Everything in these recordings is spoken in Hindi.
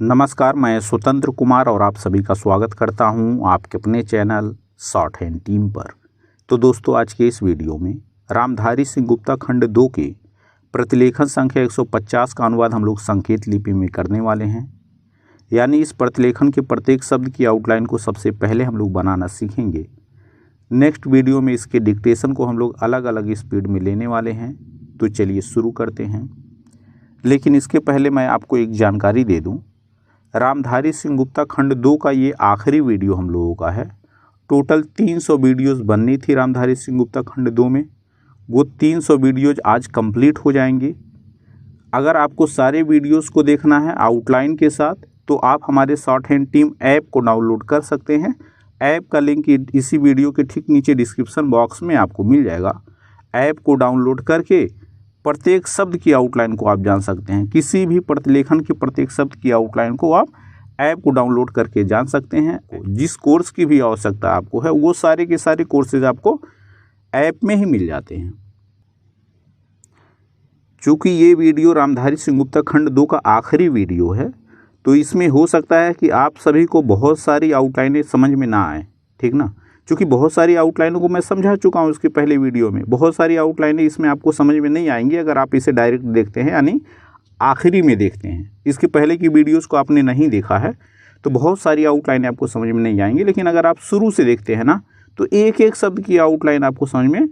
नमस्कार, मैं स्वतंत्र कुमार और आप सभी का स्वागत करता हूं आपके अपने चैनल शॉर्ट हैंड टीम पर। तो दोस्तों, आज के इस वीडियो में रामधारी सिंह गुप्ता खंड 2 के प्रतिलेखन संख्या 150 का अनुवाद हम लोग संकेत लिपि में करने वाले हैं। यानी इस प्रतिलेखन के प्रत्येक शब्द की आउटलाइन को सबसे पहले हम लोग बनाना सीखेंगे। नेक्स्ट वीडियो में इसके डिक्टेशन को हम लोग अलग अलग स्पीड में लेने वाले हैं। तो चलिए शुरू करते हैं। लेकिन इसके पहले मैं आपको एक जानकारी दे दूं, रामधारी सिंह गुप्ता खंड 2 का ये आखिरी वीडियो हम लोगों का है। टोटल 300 वीडियोस बननी थी रामधारी सिंह गुप्ता खंड 2 में। वो 300 वीडियोज आज कंप्लीट हो जाएंगे। अगर आपको सारे वीडियोस को देखना है आउटलाइन के साथ, तो आप हमारे शॉर्ट हैंड टीम ऐप को डाउनलोड कर सकते हैं। ऐप का लिंक इसी वीडियो के ठीक नीचे डिस्क्रिप्शन बॉक्स में आपको मिल जाएगा। ऐप को डाउनलोड करके प्रत्येक शब्द की आउटलाइन को आप जान सकते हैं। किसी भी प्रतिलेखन के प्रत्येक शब्द की आउटलाइन को आप ऐप को डाउनलोड करके जान सकते हैं। जिस कोर्स की भी आवश्यकता आपको है, वो सारे के सारे कोर्सेज आपको ऐप में ही मिल जाते हैं। चूँकि ये वीडियो रामधारी सिंह गुप्ता खंड 2 का आखिरी वीडियो है, तो इसमें हो सकता है कि आप सभी को बहुत सारी आउटलाइनें समझ में ना आए, ठीक ना। क्योंकि बहुत सारी आउटलाइनों को मैं समझा चुका हूँ उसके पहले वीडियो में। बहुत सारी आउटलाइनें इसमें आपको समझ में नहीं आएंगी अगर आप इसे डायरेक्ट देखते हैं, यानी आखिरी में देखते हैं। इसके पहले की वीडियोस को आपने नहीं देखा है तो बहुत सारी आउटलाइनें आपको समझ में नहीं आएंगी। लेकिन अगर आप शुरू से देखते हैं ना, तो एक एक शब्द की आउटलाइन आपको समझ में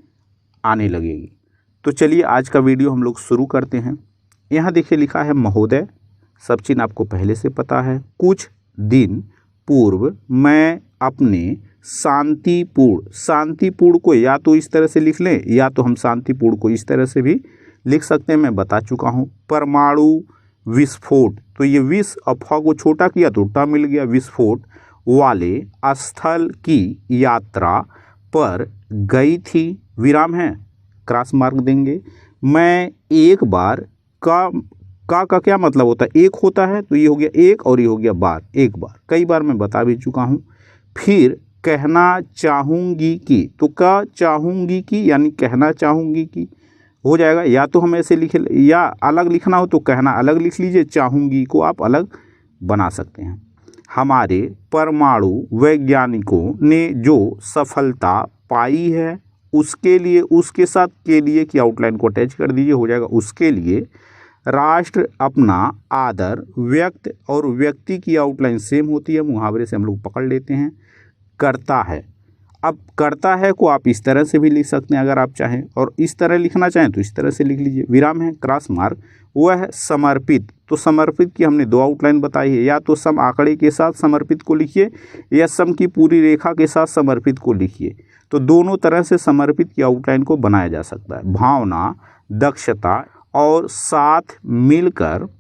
आने लगेगी। तो चलिए आज का वीडियो हम लोग शुरू करते हैं। यहाँ देखिए लिखा है महोदय, सब चिन्ह आपको पहले से पता है। कुछ दिन पूर्व मैं अपने शांतिपूर्ण को या तो इस तरह से लिख लें, या तो हम शांतिपूर्ण को इस तरह से भी लिख सकते हैं, मैं बता चुका हूँ। परमाणु विस्फोट, तो ये विष अफवाह को छोटा किया तो टा मिल गया, विस्फोट वाले स्थल की यात्रा पर गई थी, विराम है, क्रॉस मार्क देंगे। मैं एक बार का क्या मतलब होता है, एक होता है, तो ये हो गया एक और ये हो गया बार, एक बार, कई बार मैं बता भी चुका हूँ। फिर कहना चाहूँगी कि, तो का चाहूँगी कि यानी कहना चाहूँगी कि हो जाएगा। या तो हम ऐसे लिखे, या अलग लिखना हो तो कहना अलग लिख लीजिए, चाहूँगी को आप अलग बना सकते हैं। हमारे परमाणु वैज्ञानिकों ने जो सफलता पाई है उसके लिए, उसके साथ के लिए की आउटलाइन को अटैच कर दीजिए, हो जाएगा उसके लिए राष्ट्र अपना आदर व्यक्त, और व्यक्ति की आउटलाइन सेम होती है, मुहावरे से हम लोग पकड़ लेते हैं। करता है, अब करता है को आप इस तरह से भी लिख सकते हैं अगर आप चाहें, और इस तरह लिखना चाहें तो इस तरह से लिख लीजिए। विराम है, क्रॉस मार्क, वह है समर्पित, तो समर्पित की हमने दो आउटलाइन बताई है। या तो सम आंकड़े के साथ समर्पित को लिखिए, या सम की पूरी रेखा के साथ समर्पित को लिखिए। तो दोनों तरह से समर्पित की आउटलाइन को बनाया जा सकता है। भावना, दक्षता और साथ मिलकर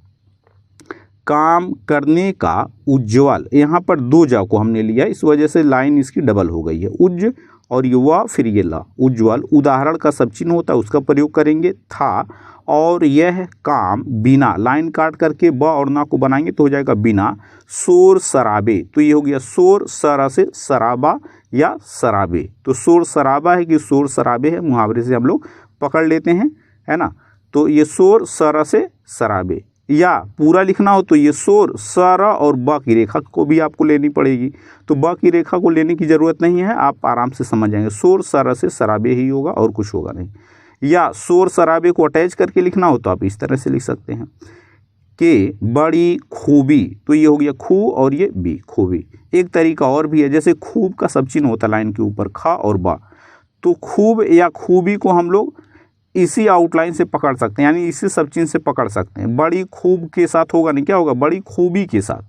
काम करने का उज्ज्वल, यहाँ पर दो जा को हमने लिया, इस वजह से लाइन इसकी डबल हो गई है। उज्ज और युवा, फिर ये ला, उज्ज्वल उदाहरण का सब चिन्ह होता है, उसका प्रयोग करेंगे। था और यह काम बिना, लाइन काट करके ब और ना को बनाएंगे तो हो जाएगा बिना शोर शराबे, तो ये हो गया शोर सरा से शराबा या शराबे। तो शोर शराबा है कि शोर शराबे है, मुहावरे से हम लोग पकड़ लेते हैं, है ना। तो ये शोर सरा से शराबे, या पूरा लिखना हो तो ये शोर सरा और ब की रेखा को भी आपको लेनी पड़ेगी। तो ब की रेखा को लेने की ज़रूरत नहीं है, आप आराम से समझ जाएंगे। शोर सरा से शराबे ही होगा और कुछ होगा नहीं। या शोर शराबे को अटैच करके लिखना हो तो आप इस तरह से लिख सकते हैं कि बड़ी खूबी, तो ये हो गया खूब और ये बी, खूबी। एक तरीका और भी है, जैसे खूब का सब चिन्ह होता है लाइन के ऊपर, खा और बा, तो खूब या खूबी को हम लोग इसी आउटलाइन से पकड़ सकते हैं, यानी इसी सब चिन्ह से पकड़ सकते हैं। बड़ी खूब के साथ होगा नहीं, क्या होगा, बड़ी खूबी के साथ।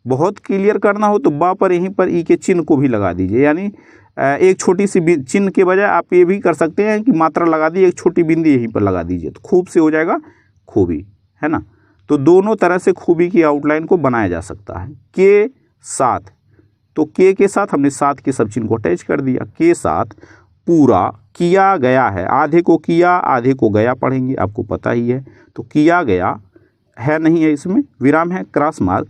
बहुत क्लियर करना हो तो बा पर यहीं पर ई के चिन्ह को भी लगा दीजिए, यानी एक छोटी सी चिन्ह के बजाय आप ये भी कर सकते हैं कि मात्रा लगा दी, एक छोटी बिंदी यहीं पर लगा दीजिए, तो खूब से हो जाएगा खूबी, है ना। तो दोनों तरह से खूबी की आउटलाइन को बनाया जा सकता है। के साथ, तो के साथ हमने साथ के सब चिन्ह को अटैच कर दिया। के साथ पूरा किया गया है, आधे को किया आधे को गया पढ़ेंगे, आपको पता ही है। तो किया गया है नहीं है, इसमें विराम है, क्रॉस मार्क।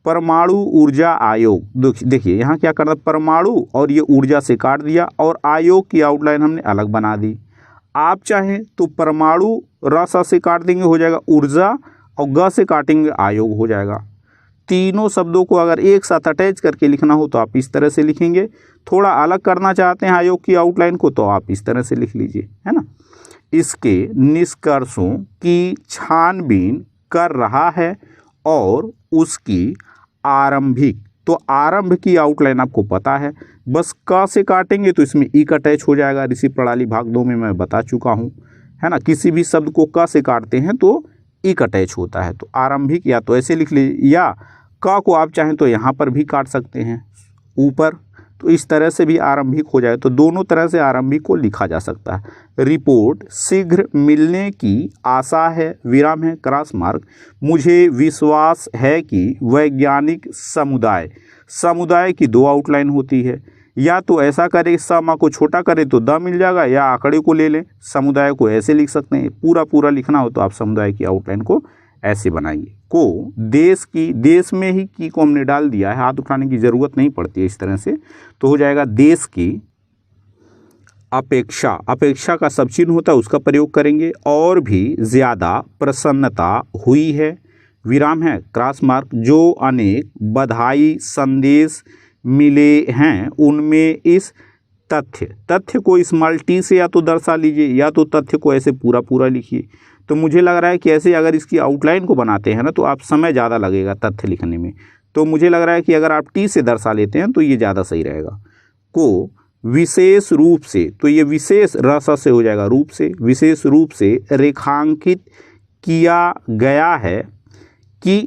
परमाणु ऊर्जा आयोग, देखिए यहाँ क्या करना, परमाणु और ये ऊर्जा से काट दिया, और आयोग की आउटलाइन हमने अलग बना दी। आप चाहें तो परमाणु र सा से काट देंगे, हो जाएगा ऊर्जा, और ग से काटेंगे आयोग हो जाएगा। तीनों शब्दों को अगर एक साथ अटैच करके लिखना हो तो आप इस तरह से लिखेंगे। थोड़ा अलग करना चाहते हैं आयोग की आउटलाइन को तो आप इस तरह से लिख लीजिए, है ना। इसके निष्कर्षों की छानबीन कर रहा है और उसकी आरंभिक, तो आरंभ की आउटलाइन आपको पता है, बस क से काटेंगे तो इसमें इक अटैच हो जाएगा। ऋषि प्रणाली भाग 2 में मैं बता चुका हूँ, है ना। किसी भी शब्द को क से काटते हैं तो इक अटैच होता है। तो आरंभिक या तो ऐसे लिख लीजिए, या क को आप चाहें तो यहाँ पर भी काट सकते हैं ऊपर, तो इस तरह से भी आरंभिक हो जाए। तो दोनों तरह से आरंभिक को लिखा जा सकता है। रिपोर्ट शीघ्र मिलने की आशा है, विराम है, क्रॉस मार्क। मुझे विश्वास है कि वैज्ञानिक समुदाय की 2 आउटलाइन होती है। या तो ऐसा करें, समा को छोटा करें तो द मिल जाएगा, या आंकड़े को ले लें, समुदाय को ऐसे लिख सकते हैं। पूरा लिखना हो तो आप समुदाय की आउटलाइन को ऐसे बनाइए। को देश में ही की को हमने डाल दिया है, हाथ उठाने की ज़रूरत नहीं पड़ती है इस तरह से, तो हो जाएगा देश की अपेक्षा का सब चिन्ह होता है उसका प्रयोग करेंगे। और भी ज़्यादा प्रसन्नता हुई है, विराम है, क्रॉस मार्क। जो अनेक बधाई संदेश मिले हैं उनमें इस तथ्य को स्मॉल टी से या तो दर्शा लीजिए, या तो तथ्य को ऐसे पूरा लिखिए। तो मुझे लग रहा है कि ऐसे अगर इसकी आउटलाइन को बनाते हैं ना तो आप समय ज़्यादा लगेगा तथ्य लिखने में, तो मुझे लग रहा है कि अगर आप टी से दर्शा लेते हैं तो ये ज़्यादा सही रहेगा। को विशेष रूप से, तो ये विशेष रस से हो जाएगा, रूप से, विशेष रूप से रेखांकित किया गया है कि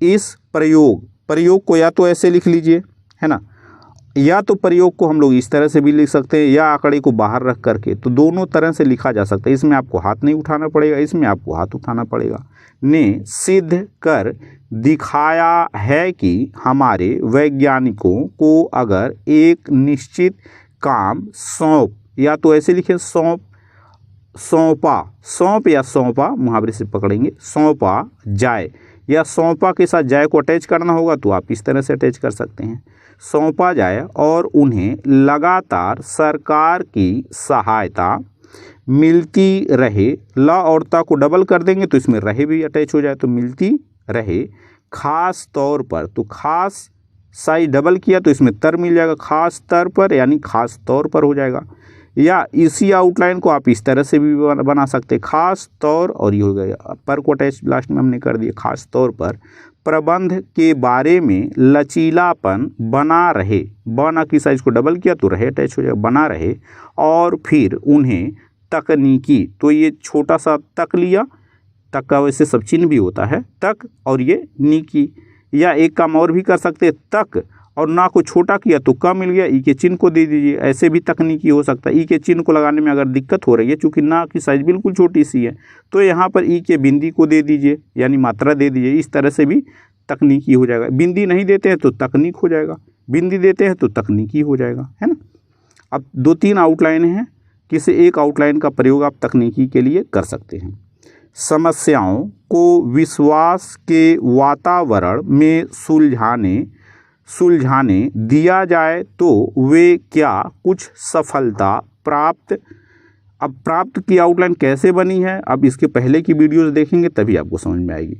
इस प्रयोग को या तो ऐसे लिख लीजिए, है ना, या तो प्रयोग को हम लोग इस तरह से भी लिख सकते हैं, या आंकड़े को बाहर रख करके, तो दोनों तरह से लिखा जा सकता है। इसमें आपको हाथ नहीं उठाना पड़ेगा, इसमें आपको हाथ उठाना पड़ेगा। ने सिद्ध कर दिखाया है कि हमारे वैज्ञानिकों को अगर एक निश्चित काम या तो ऐसे लिखें सौंप या सौंपा, मुहावरे से पकड़ेंगे, सौंपा जाए, या सौंपा के साथ जाए को अटैच करना होगा तो आप इस तरह से अटैच कर सकते हैं। सौंपा जाए और उन्हें लगातार सरकार की सहायता मिलती रहे, ला और ता को डबल कर देंगे तो इसमें रहे भी अटैच हो जाए, तो मिलती रहे, खास तौर पर, तो खास साइज डबल किया तो इसमें तर मिल जाएगा, खास तौर पर यानी खास तौर पर हो जाएगा। या इसी आउटलाइन को आप इस तरह से भी बना सकते हैं, खास तौर, और ये हो गया पर को अटैच लास्ट में हमने कर दिया, खास तौर पर प्रबंध के बारे में लचीलापन बना रहे, बना की साइज को डबल किया तो रहे अटैच हो जाएगा, बना रहे, और फिर उन्हें तकनीकी, तो ये छोटा सा तक लिया, तक का वैसे सब चिन्ह भी होता है, तक और ये नीकी, या एक काम और भी कर सकते हैं, तक और ना को छोटा किया तो का मिल गया, ई के चिन्ह को दे दीजिए, ऐसे भी तकनीकी हो सकता है। ई के चिन्ह को लगाने में अगर दिक्कत हो रही है, चूँकि ना की साइज बिल्कुल छोटी सी है, तो यहाँ पर ई के बिंदी को दे दीजिए, यानी मात्रा दे दीजिए, इस तरह से भी तकनीकी हो जाएगा। बिंदी नहीं देते हैं तो तकनीक हो जाएगा, बिंदी देते हैं तो तकनीकी हो जाएगा, है ना। अब 2-3 आउटलाइन हैं, किसी एक आउटलाइन का प्रयोग आप तकनीकी के लिए कर सकते हैं। समस्याओं को विश्वास के वातावरण में सुलझाने दिया जाए तो वे क्या कुछ सफलता प्राप्त की आउटलाइन कैसे बनी है, अब इसके पहले की वीडियोस देखेंगे तभी आपको समझ में आएगी।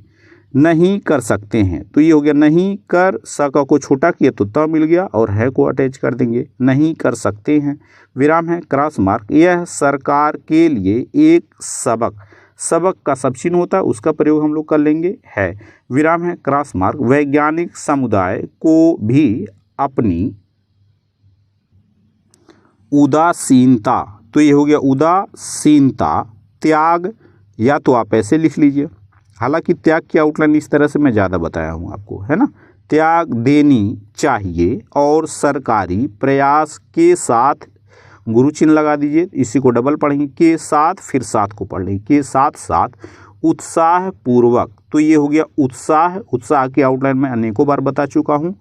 नहीं कर सकते हैं, तो ये हो गया नहीं कर, सका को छोटा किया तो त मिल गया, और है को अटैच कर देंगे, नहीं कर सकते हैं, विराम है, क्रॉस मार्क। यह सरकार के लिए एक सबक का सब चिन्ह होता है उसका प्रयोग हम लोग कर लेंगे, है, विराम है, क्रॉस मार्क। वैज्ञानिक समुदाय को भी अपनी उदासीनता, तो ये हो गया उदासीनता, त्याग, या तो आप ऐसे लिख लीजिए, हालांकि त्याग की आउटलाइन इस तरह से मैं ज़्यादा बताया हूँ आपको, है ना, त्याग देनी चाहिए, और सरकारी प्रयास के साथ गुरु चिन्ह लगा दीजिए, इसी को डबल पढ़ेंगे, के साथ, फिर साथ को पढ़ लेंगे, के साथ उत्साह पूर्वक, तो ये हो गया उत्साह की आउटलाइन में अनेकों बार बता चुका हूँ,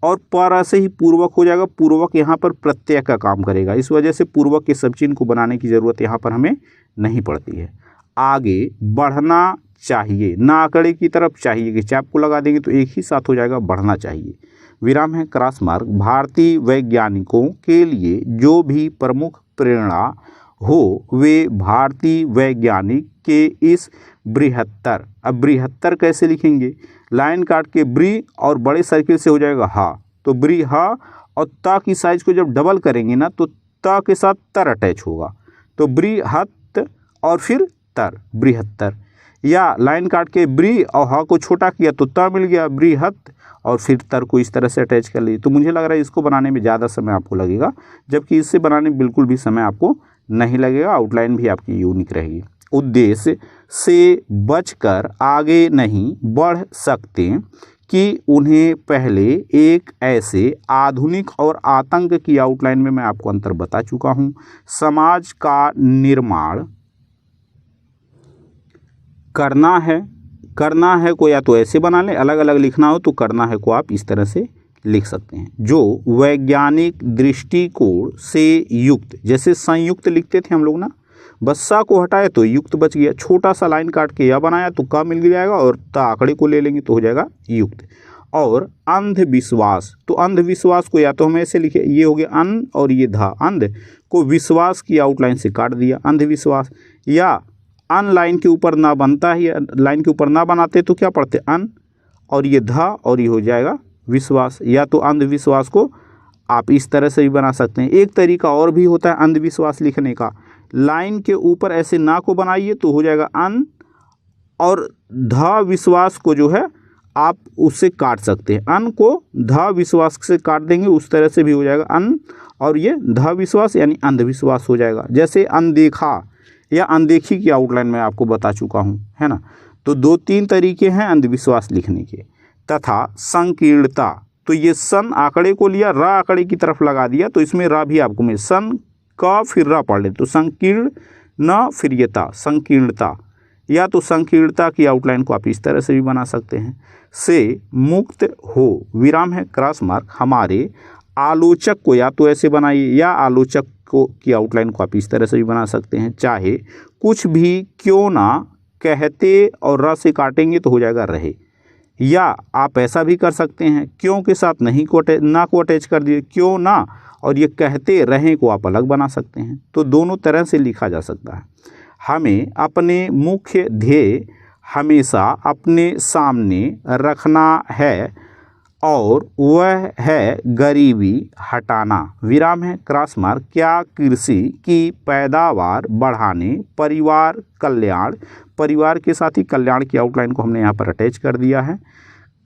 और पर से ही पूर्वक हो जाएगा, पूर्वक यहाँ पर प्रत्यय का काम करेगा, इस वजह से पूर्वक के सब चिन्ह को बनाने की ज़रूरत यहाँ पर हमें नहीं पड़ती है। आगे बढ़ना चाहिए, ना आंकड़े की तरफ चाहिए कि चाप को लगा देंगे तो एक ही साथ हो जाएगा, बढ़ना चाहिए, विराम है, क्रॉस मार्क। भारतीय वैज्ञानिकों के लिए जो भी प्रमुख प्रेरणा हो वे भारतीय वैज्ञानिक के इस बृहत्तर, अब बृहत्तर कैसे लिखेंगे, लाइन काट के ब्री और बड़े सर्किल से हो जाएगा हा, तो ब्री हा, और ता की साइज को जब डबल करेंगे ना तो ता के साथ तर अटैच होगा, तो बृहत और फिर तर, बृहत्तर। या लाइन काट के ब्री और हा को छोटा किया तो ता मिल गया, बृहत, और फिर तर को इस तरह से अटैच कर लीजिए। तो मुझे लग रहा है इसको बनाने में ज़्यादा समय आपको लगेगा, जबकि इससे बनाने में बिल्कुल भी समय आपको नहीं लगेगा, आउटलाइन भी आपकी यूनिक रहेगी। उद्देश्य से बचकर आगे नहीं बढ़ सकते कि उन्हें पहले एक ऐसे आधुनिक और आतंक की आउटलाइन में मैं आपको अंतर बता चुका हूं। समाज का निर्माण करना है को या तो ऐसे बना लें, अलग अलग लिखना हो तो करना है को आप इस तरह से लिख सकते हैं, जो वैज्ञानिक दृष्टिकोण से युक्त, जैसे संयुक्त लिखते थे हम लोग ना, बस्सा को हटाए तो युक्त बच गया, छोटा सा लाइन काट के या बनाया तो का मिल जाएगा, और ता आंकड़े को ले लेंगे तो हो जाएगा युक्त। और अंधविश्वास, तो अंधविश्वास को या तो हम ऐसे लिखे, ये हो गया अन और ये धा, अंध को विश्वास की आउटलाइन से काट दिया अंधविश्वास। या अन लाइन के ऊपर ना बनता है, लाइन के ऊपर ना बनाते तो क्या पढ़ते अन, और ये धा और ये हो जाएगा विश्वास। या तो अंधविश्वास को आप इस तरह से भी बना सकते हैं। एक तरीका और भी होता है अंधविश्वास लिखने का, लाइन के ऊपर ऐसे ना को बनाइए तो हो जाएगा अन, और धा विश्वास को जो है आप उससे काट सकते हैं, अन को धा विश्वास से काट देंगे, उस तरह से भी हो जाएगा अन, और ये धा विश्वास यानी अंधविश्वास हो जाएगा। जैसे अनदेखा या अनदेखी की आउटलाइन में आपको बता चुका हूँ, है ना। तो 2-3 तरीके हैं अंधविश्वास लिखने के। तथा संकीर्णता, तो ये सन आंकड़े को लिया, रा आंकड़े की तरफ लगा दिया, तो इसमें रा भी आपको मिले, सन का फिर रा पढ़ ले तो संकीर्ण न फिर ये ता, संकीर्णता। या तो संकीर्णता की आउटलाइन को आप इस तरह से भी बना सकते हैं। से मुक्त हो, विराम है क्रॉस मार्क, हमारे आलोचक को या तो ऐसे बनाइए, या आलोचक को की आउटलाइन को आप इस तरह से भी बना सकते हैं। चाहे कुछ भी क्यों ना कहते और र से काटेंगे तो हो जाएगा रहे। या आप ऐसा भी कर सकते हैं, क्यों के साथ नहीं को ना को अटैच कर दिए, क्यों ना, और ये कहते रहें को आप अलग बना सकते हैं। तो दोनों तरह से लिखा जा सकता है। हमें अपने मुख्य ध्येय हमेशा अपने सामने रखना है, और वह है गरीबी हटाना, विराम है क्रॉस मार्क। क्या कृषि की पैदावार बढ़ाने, परिवार कल्याण, परिवार के साथ ही कल्याण की आउटलाइन को हमने यहाँ पर अटैच कर दिया है।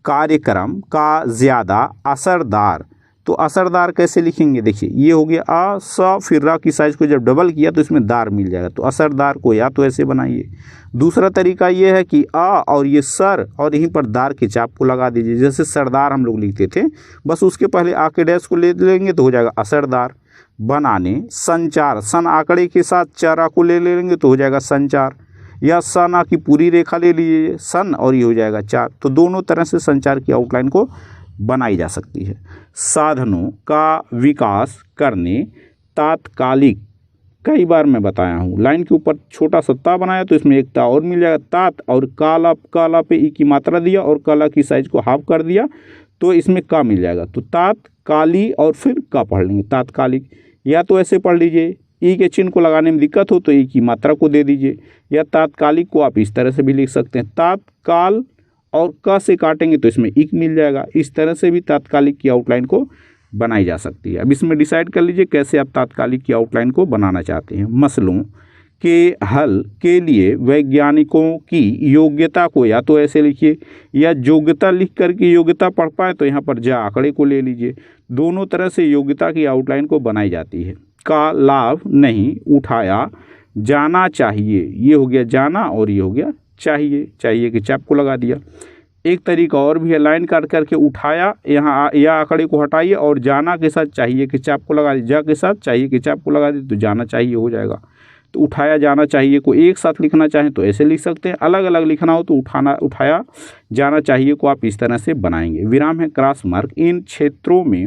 कार्यक्रम का ज़्यादा असरदार, तो असरदार कैसे लिखेंगे, देखिए ये हो गया अ स फिर रा की साइज को जब डबल किया तो इसमें दार मिल जाएगा, तो असरदार को या तो ऐसे बनाइए। दूसरा तरीका ये है कि अ और ये सर और यहीं पर दार के चाप को लगा दीजिए, जैसे सरदार हम लोग लिखते थे, बस उसके पहले आ के डैश को ले लेंगे तो हो जाएगा असरदार। बनाने संचार, सन आंकड़े के साथ चारा को ले लेंगे तो हो जाएगा संचार। या सना की पूरी रेखा ले लीजिए सन और ये हो जाएगा चार। तो दोनों तरह से संचार की आउटलाइन को बनाई जा सकती है। साधनों का विकास करने, तात्कालिक, कई बार मैं बताया हूँ, लाइन के ऊपर छोटा सा ता बनाया तो इसमें एक ता और मिल जाएगा, तात, और काला, काला पे ई की मात्रा दिया और काला की साइज को हाफ कर दिया तो इसमें का मिल जाएगा। तो तात काली और फिर का पढ़ लेंगे तात्कालिक। या तो ऐसे पढ़ लीजिए, ई के चिन्ह को लगाने में दिक्कत हो तो ई की मात्रा को दे दीजिए। या तात्कालिक को आप इस तरह से भी लिख सकते हैं, तात्काल और क से काटेंगे तो इसमें इक मिल जाएगा। इस तरह से भी तात्कालिक की आउटलाइन को बनाई जा सकती है। अब इसमें डिसाइड कर लीजिए कैसे आप तात्कालिक की आउटलाइन को बनाना चाहते हैं। मसलों के हल के लिए वैज्ञानिकों की योग्यता को या तो ऐसे लिखिए, या योग्यता लिख करके योग्यता पढ़ पाए तो यहाँ पर जा आंकड़े को ले लीजिए। दोनों तरह से योग्यता की आउटलाइन को बनाई जाती है। का लाभ नहीं उठाया जाना चाहिए, ये हो गया जाना और ये हो गया चाहिए, चाहिए के चाप को लगा दिया। एक तरीका और भी है, लाइन काट करके उठाया यहाँ या आंकड़े को हटाइए और जाना के साथ चाहिए के चाप को लगा दीजिए, जा के साथ चाहिए के चाप को लगा दीजिए तो जाना चाहिए हो जाएगा। तो उठाया जाना चाहिए को एक साथ लिखना चाहें तो ऐसे लिख सकते हैं, अलग अलग लिखना हो तो उठाया जाना चाहिए को आप इस तरह से बनाएंगे। विराम है क्रॉस मार्क। इन क्षेत्रों में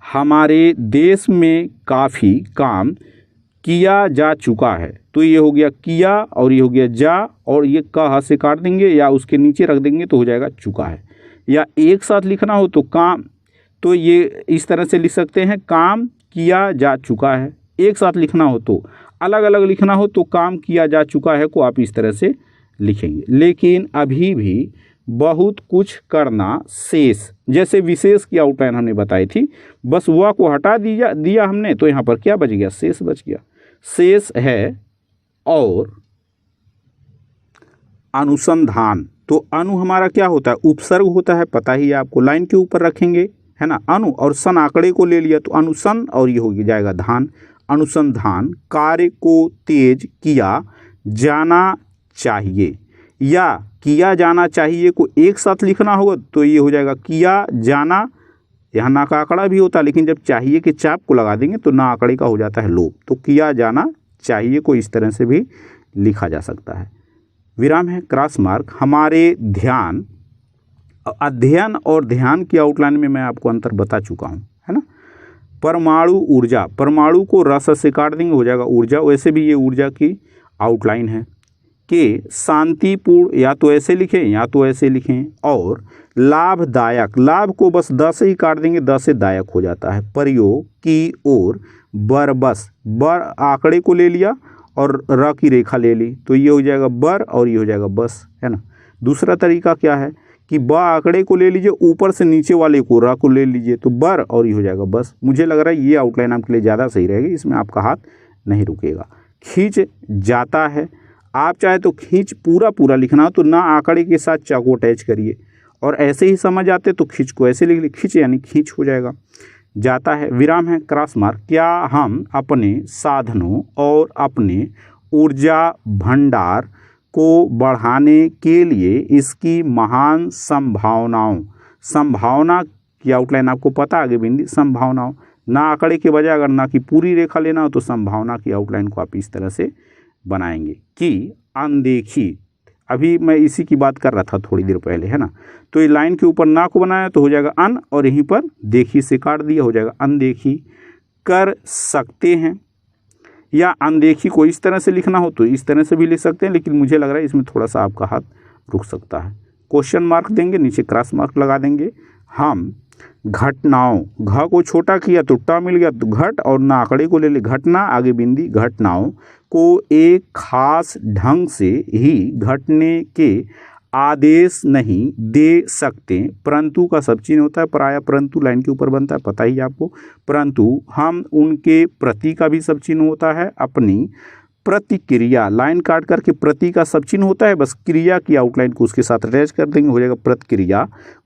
हमारे देश में काफ़ी काम किया जा चुका है, तो ये हो गया किया और ये हो गया जा, और ये का से काट देंगे या उसके नीचे रख देंगे तो हो जाएगा चुका है। या एक साथ लिखना हो तो काम, तो ये इस तरह से लिख सकते हैं, काम किया जा चुका है। एक साथ लिखना हो तो, अलग अलग लिखना हो तो काम किया जा चुका है को आप इस तरह से लिखेंगे। लेकिन अभी भी बहुत कुछ करना शेष, जैसे विशेष की आउटलाइन हमने बताई थी, बस वह को हटा दिया हमने, तो यहाँ पर क्या बच गया, शेष बच गया। शेष है और अनुसंधान। तो अनु हमारा क्या होता है, उपसर्ग होता है, पता ही है आपको, लाइन के ऊपर रखेंगे, है ना, अनु, और सन आंकड़े को ले लिया तो अनुसन, और ये हो जाएगा धान। अनुसंधान कार्य को तेज किया जाना चाहिए, या किया जाना चाहिए को एक साथ लिखना होगा तो ये हो जाएगा किया जाना। यहाँ ना का आंकड़ा भी होता है, लेकिन जब चाहिए के चाप को लगा देंगे तो ना आंकड़े का हो जाता है लोप, तो किया जाना चाहिए को इस तरह से भी लिखा जा सकता है। विराम है, क्रॉस मार्क। हमारे ध्यान, अध्ययन और ध्यान की आउटलाइन में मैं आपको अंतर बता चुका हूँ, है ना। परमाणु ऊर्जा, परमाणु को रस से काट देंगे, हो जाएगा ऊर्जा, वैसे भी ये ऊर्जा की आउटलाइन है। कि शांतिपूर्ण, या तो ऐसे लिखें या तो ऐसे लिखें। और लाभदायक, लाभ को बस द से ही काट देंगे, द से दायक हो जाता है। प्रयोग की ओर, बरबस, बर आंकड़े को ले लिया और र की रेखा ले ली, तो ये हो जाएगा बर और ये हो जाएगा बस, है ना। दूसरा तरीका क्या है कि ब आंकड़े को ले लीजिए, ऊपर से नीचे वाले को र को ले लीजिए, तो बर और ये हो जाएगा बस। मुझे लग रहा है ये आउटलाइन आपके लिए ज़्यादा सही रहेगी, इसमें आपका हाथ नहीं रुकेगा। खींच जाता है, आप चाहे तो खींच पूरा लिखना हो तो ना आंकड़े के साथ चाकू अटैच करिए, और ऐसे ही समझ आते तो खींच को ऐसे लिख ली, खींच यानी खींच हो जाएगा। जाता है, विराम है, क्रॉस मार्क। क्या हम अपने साधनों और अपने ऊर्जा भंडार को बढ़ाने के लिए इसकी महान संभावनाओं, संभावना की आउटलाइन आपको पता, आगे बिंदी संभावनाओं, ना आंकड़े के बजाय अगर ना की पूरी रेखा लेना हो तो संभावना की आउटलाइन को आप इस तरह से बनाएंगे। कि अनदेखी, अभी मैं इसी की बात कर रहा था थोड़ी देर पहले, है ना। तो ये लाइन के ऊपर ना को बनाया तो हो जाएगा अन, और यहीं पर देखी से काट दिया, हो जाएगा अनदेखी कर सकते हैं। या अनदेखी को इस तरह से लिखना हो तो इस तरह से भी लिख सकते हैं, लेकिन मुझे लग रहा है इसमें थोड़ा सा आपका हाथ रुक सकता है। क्वेश्चन मार्क देंगे, नीचे क्रॉस मार्क लगा देंगे। हम घटनाओं, घ को छोटा किया तो ट मिल गया, तो घट और ना आंकड़े को ले ले, घटना आगे बिंदी, घटनाओं को एक खास ढंग से ही घटने के आदेश नहीं दे सकते। परंतु का सब चिन्ह होता है, प्राय परंतु लाइन के ऊपर बनता है, पता ही आपको। परंतु हम उनके प्रति का भी सब चिन्ह होता है। अपनी प्रतिक्रिया, लाइन काट करके प्रति का सब चिन्ह होता है, बस क्रिया की आउटलाइन को उसके साथ अटैच कर देंगे, हो जाएगा प्रतिक्रिया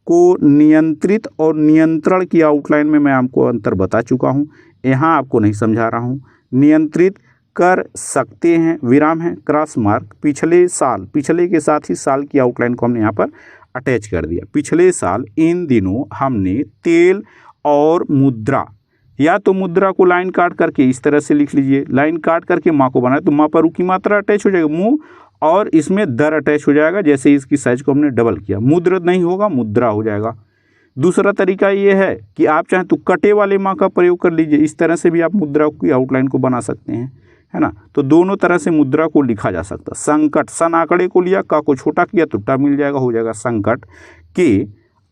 को नियंत्रित और नियंत्रण की आउटलाइन में मैं आपको अंतर बता चुका हूँ, यहाँ आपको नहीं समझा रहा हूँ। नियंत्रित कर सकते हैं, विराम है, क्रॉस मार्क। पिछले साल, पिछले के साथ ही साल की आउटलाइन को हमने यहाँ पर अटैच कर दिया। पिछले साल इन दिनों हमने तेल और मुद्रा, या तो मुद्रा को लाइन काट करके इस तरह से लिख लीजिए, लाइन काट करके माँ को बनाया तो माँ पर रू की मात्रा अटैच हो जाएगा, मुँह, और इसमें दर अटैच हो जाएगा, जैसे इसकी साइज को हमने डबल किया, मुद्र नहीं होगा मुद्रा हो जाएगा। दूसरा तरीका ये है कि आप चाहें तो कटे वाले माँ का प्रयोग कर लीजिए, इस तरह से भी आप मुद्रा की आउटलाइन को बना सकते हैं, है ना। तो दोनों तरह से मुद्रा को लिखा जा सकता है। संकट, सन आंकड़े को लिया, का को छोटा किया तो टा मिल जाएगा, हो जाएगा संकट। के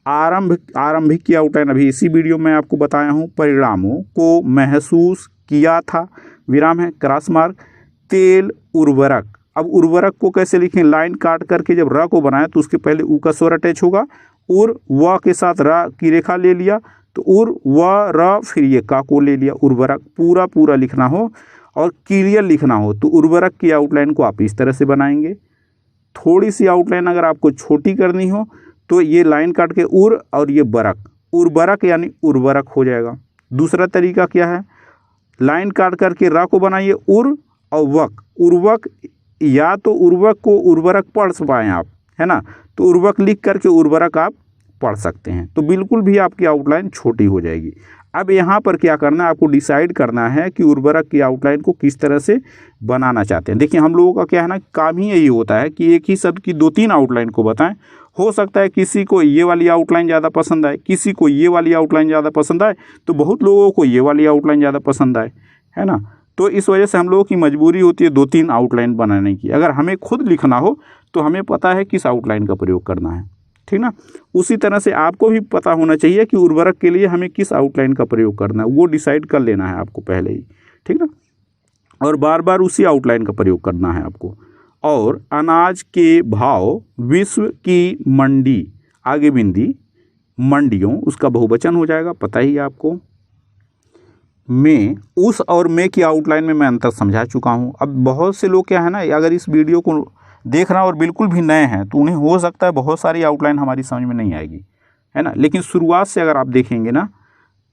आरंभिक की आउटलाइन अभी इसी वीडियो में आपको बताया हूँ। परिणामों को महसूस किया था, विराम है, क्रॉस मार्क। तेल उर्वरक, अब उर्वरक को कैसे लिखें, लाइन काट करके जब र को बनाया तो उसके पहले ऊ का स्वर अटैच होगा, उर व के साथ र की रेखा ले लिया तो उर व र, फिर ये का को ले लिया, उर्वरक। पूरा लिखना हो और क्लियर लिखना हो तो उर्वरक की आउटलाइन को आप इस तरह से बनाएंगे। थोड़ी सी आउटलाइन अगर आपको छोटी करनी हो तो ये लाइन काट के उर और ये बरक, उर्वरक यानी उर्वरक हो जाएगा। दूसरा तरीका क्या है, लाइन काट करके रा को बनाइए उर और वक, उर्वक, या तो उर्वक को उर्वरक पढ़ पाएँ आप, है ना, तो उर्वक लिख करके उर्वरक आप पढ़ सकते हैं, तो बिल्कुल भी आपकी आउटलाइन छोटी हो जाएगी। अब यहाँ पर क्या करना है, आपको डिसाइड करना है कि उर्वरक की आउटलाइन को किस तरह से बनाना चाहते हैं। देखिए हम लोगों का क्या है ना, काम ही यही होता है कि एक ही शब्द की 2-3 आउटलाइन को बताएं। हो सकता है किसी को ये वाली आउटलाइन ज़्यादा पसंद आए, किसी को ये वाली आउटलाइन ज़्यादा पसंद आए, तो बहुत लोगों को ये वाली आउटलाइन ज़्यादा पसंद आए, है ना। तो इस वजह से हम लोगों की मजबूरी होती है 2-3 आउटलाइन बनाने की। अगर हमें खुद लिखना हो तो हमें पता है किस आउटलाइन का प्रयोग करना है, ठीक ना। उसी तरह से आपको भी पता होना चाहिए कि उर्वरक के लिए हमें किस आउटलाइन का प्रयोग करना है, वो डिसाइड कर लेना है आपको पहले ही, ठीक ना। और बार बार उसी आउटलाइन का प्रयोग करना है आपको। और अनाज के भाव विश्व की मंडी, आगे बिंदी मंडियों, उसका बहुवचन हो जाएगा, पता ही है आपको। में, उस और में की आउटलाइन में मैं अंतर समझा चुका हूँ। अब बहुत से लोग क्या है ना, अगर इस वीडियो को देख रहे हैं और बिल्कुल भी नए हैं तो उन्हें हो सकता है बहुत सारी आउटलाइन हमारी समझ में नहीं आएगी, है ना। लेकिन शुरुआत से अगर आप देखेंगे ना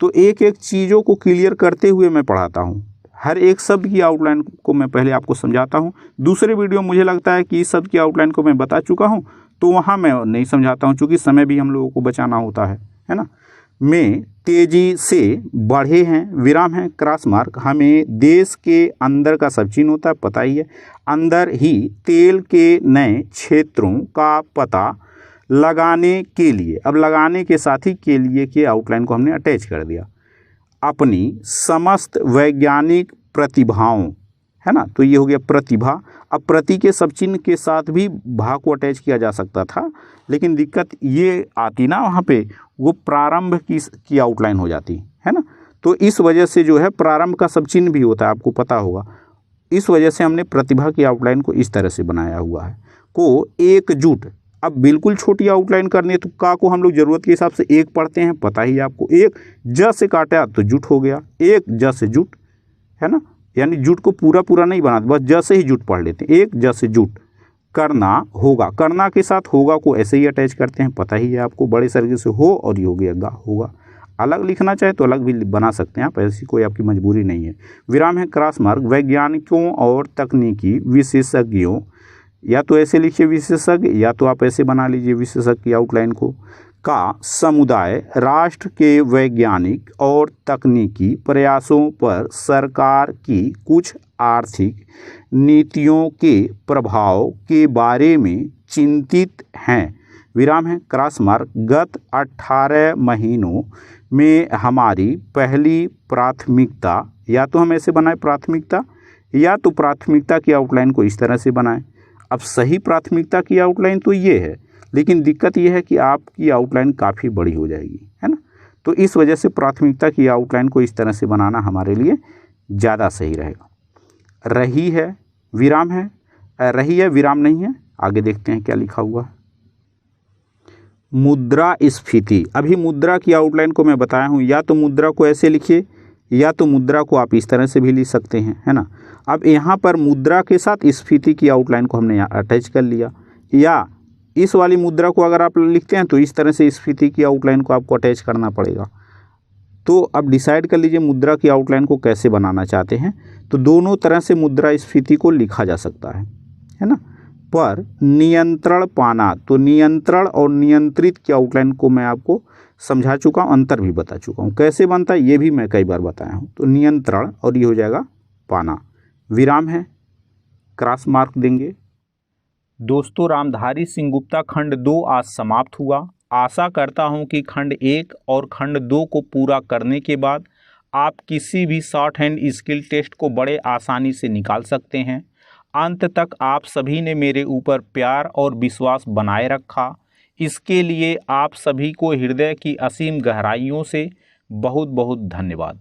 तो एक एक चीज़ों को क्लियर करते हुए मैं पढ़ाता हूँ। हर एक शब्द की आउटलाइन को मैं पहले आपको समझाता हूँ। दूसरे वीडियो मुझे लगता है कि इस शब्द की आउटलाइन को मैं बता चुका हूँ, तो वहाँ मैं नहीं समझाता हूँ, चूँकि समय भी हम लोगों को बचाना होता है ना। में तेजी से बढ़े हैं, विराम है, क्रॉस मार्क। हमें देश के अंदर का सब चिन्ह होता है, पता ही है। अंदर ही तेल के नए क्षेत्रों का पता लगाने के लिए, अब लगाने के साथ ही के लिए के आउटलाइन को हमने अटैच कर दिया। अपनी समस्त वैज्ञानिक प्रतिभाओं, है ना, तो ये हो गया प्रतिभा। अब प्रति के सब चिन्ह के साथ भी भा को अटैच किया जा सकता था, लेकिन दिक्कत ये आती ना वहाँ पे, वो प्रारंभ की आउटलाइन हो जाती है ना। तो इस वजह से जो है प्रारंभ का सब चिन्ह भी होता है, आपको पता होगा। इस वजह से हमने प्रतिभा की आउटलाइन को इस तरह से बनाया हुआ है। को एकजुट, अब बिल्कुल छोटी आउटलाइन करनी है तो का को हम लोग ज़रूरत के हिसाब से एक पढ़ते हैं, पता ही है आपको। एक ज से काटा तो जुट हो गया, एक ज से जुट, है ना, यानी जुट को पूरा पूरा नहीं बनाते, बस ज से ही जुट पढ़ लेते हैं, एक ज से जुट। करना, होगा, करना के साथ होगा को ऐसे ही अटैच करते हैं, पता ही है आपको, बड़े सर्गे से हो और ये हो गया गा, होगा। अलग लिखना चाहे तो अलग भी बना सकते हैं आप, ऐसी कोई आपकी मजबूरी नहीं है। विराम है, क्रॉस मार्क। वैज्ञानिकों और तकनीकी विशेषज्ञों, या तो ऐसे लिखिए विशेषज्ञ, या तो आप ऐसे बना लीजिए विशेषज्ञ की आउटलाइन को। का समुदाय राष्ट्र के वैज्ञानिक और तकनीकी प्रयासों पर सरकार की कुछ आर्थिक नीतियों के प्रभाव के बारे में चिंतित हैं, विराम है, क्रॉस मार्क। गत 18 महीनों में हमारी पहली प्राथमिकता, या तो हम ऐसे बनाए प्राथमिकता, या तो प्राथमिकता की आउटलाइन को इस तरह से बनाएं। अब सही प्राथमिकता की आउटलाइन तो ये है, लेकिन दिक्कत ये है कि आपकी आउटलाइन काफ़ी बड़ी हो जाएगी, है ना। तो इस वजह से प्राथमिकता की आउटलाइन को इस तरह से बनाना हमारे लिए ज़्यादा सही रहेगा। रही है, विराम है, रही है, विराम नहीं है। आगे देखते हैं क्या लिखा हुआ है। मुद्रास्फीति, अभी मुद्रा की आउटलाइन को मैं बताया हूँ, या तो मुद्रा को ऐसे लिखिए, या तो मुद्रा को आप इस तरह से भी लिख सकते हैं, है ना। अब यहाँ पर मुद्रा के साथ स्फीति की आउटलाइन को हमने यहाँ अटैच कर लिया, या इस वाली मुद्रा को अगर आप लिखते हैं तो इस तरह से स्फीति की आउटलाइन को आपको अटैच करना पड़ेगा। तो अब डिसाइड कर लीजिए मुद्रा की आउटलाइन को कैसे बनाना चाहते हैं। तो दोनों तरह से मुद्रा स्फीति को लिखा जा सकता है ना। पर नियंत्रण पाना, तो नियंत्रण और नियंत्रित की आउटलाइन को मैं आपको समझा चुका हूँ, अंतर भी बता चुका हूँ, कैसे बनता है ये भी मैं कई बार बताया हूँ। तो नियंत्रण और ये हो जाएगा पाना, विराम है, क्रॉस मार्क देंगे। दोस्तों, रामधारी सिंह गुप्ता खंड 2 आज समाप्त हुआ। आशा करता हूं कि खंड 1 और खंड 2 को पूरा करने के बाद आप किसी भी शॉर्ट हैंड स्किल टेस्ट को बड़े आसानी से निकाल सकते हैं। अंत तक आप सभी ने मेरे ऊपर प्यार और विश्वास बनाए रखा, इसके लिए आप सभी को हृदय की असीम गहराइयों से बहुत बहुत धन्यवाद।